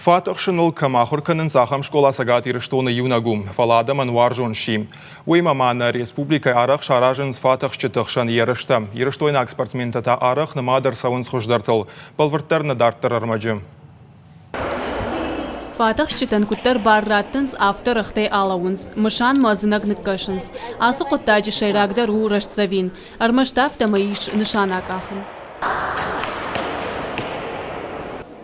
Фатах шинул камахур канын сахам школасы гатир штоны юнагум, фалада мануаржон шим. Уймамана республика арах шаражын фатах чытықшан ерышта. Ерыштойнак спортсментата арах намадар сауын схождартыл. Балвырттарны дарттыр армаджым. Фатах читан куттар барраттынс автор ықтай алауынс. Мышан мазынак ныткашынс. Асы құттаджы шайрагдар урашцавин. Армаштафта маиш нышанак ахын.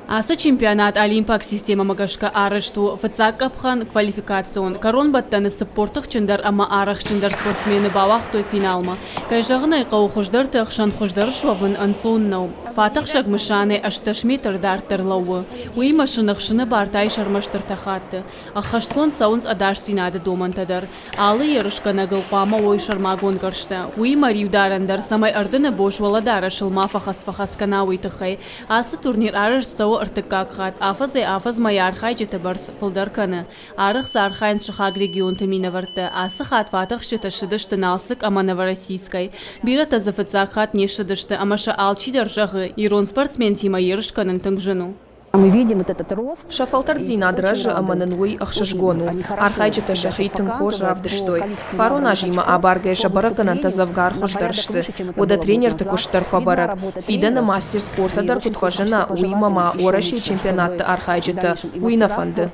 Асы чемпионат Олимпак система магашка арышту фацак апхан квалификацион. Корон баттаны спорттық чындар ама арах чындар спортсмені бавахтой финалма. Кайжағын айқау хуждар тақшан хуждар шуавын ансуыннау. Фатах шагмышаны ашташ метр дартырлауы. Уи машынықшыны бартай шармаштыр тахатты. Ахашткон саунс адаш синады домантадар. Алы ерышкана гылпама ой шармагон гаршта. Уи мариударандар самай ардыны бош валадара шылма фахас канауи тахай. Асы турнир арыш сау артыкакхат. Афаз майархай жетабарс фылдарканы. Арых сархайн шихаг регион тымина варты. Асы хат фатах шыташыдышты налсык ама Новороссийской. Бира тазафыцак нешыдышты амаша алчи держагы. Ирон спортсмен Тима Ерышканын тыңжыну. Мы видим вот этот рост. Шафалтардзина дрожжи аманануи ахшашгону. Архайчата шахитын хож равдыштой. Фарона жима абаргай шабараканан тазавгар хождаршты. Ода тренер тыкуштар фабарак. Фидана мастер спорта дар кутфажина уимама ораши чемпионатты архайчата уинафанды.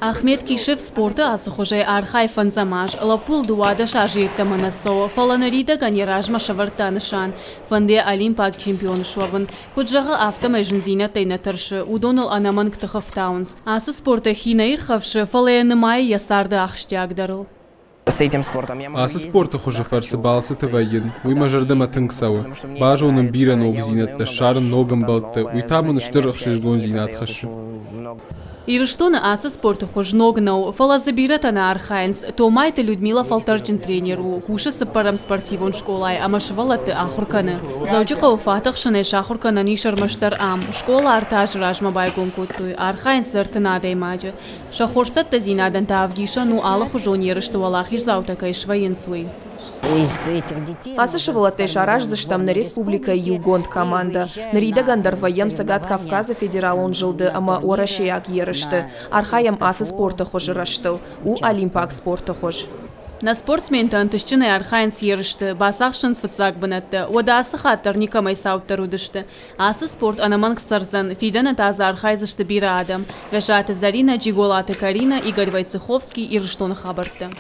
Ахмед Кишев спорта асы хожай архай фанзамаж. Лапул дуада шажиетта манасо. Фаланарида ганеражма шавартанышан. Фанде Олимпак чемпион шуавын. Куджага автомайжинзина тайнатыршы. Удонал анаман ктахафтаунс. Асы спорта хина ирхавшы. Фалаяны май ясарды ахштягдарыл. Асы спорта хуже фарсы балсы тывайын. Уйма жардыма тыңсауы. Бажа оның биран оғы зинатты, шарын ногым балты. Уйтамын ыштыр ықшыжгон зинат хашы. Ирыштоны асы спорта хожногнау. Фалазабиратана архайнс. Томайты Людмила Фалтарджин тренеру. Куша сыпарам спортивон школай. Амашвалаты ахурканы. Заучықау фатах шынай шахурканы нишармаштар ам. Школа артаж ражма байгон куттуй. Архайнс артынадай маджы. Шахорстат тазинадан таавгиша ну ала хожон ерышту алахир заутакай швайын суй. Асы шывалатый шараж заштамна республика Югонд команда. Нарида Гандарваем Сагат Кавказа федерал он жылды, ама орашеяк ерышты. Архаям асы спорта хожы раштыл. У Олимпак спорта хож. На спортсментан тышчыны архайнс ерышты. Басақшын фыцак бынатты. Ода асы хаттар никамай сауттар удышты. Асы спорт анаман ксарзан. Фидана таза архайзышты бира адам. Гажаты Зарина, Джиголаты Карина, Игорь Вайцеховский и Рыштон хабарты.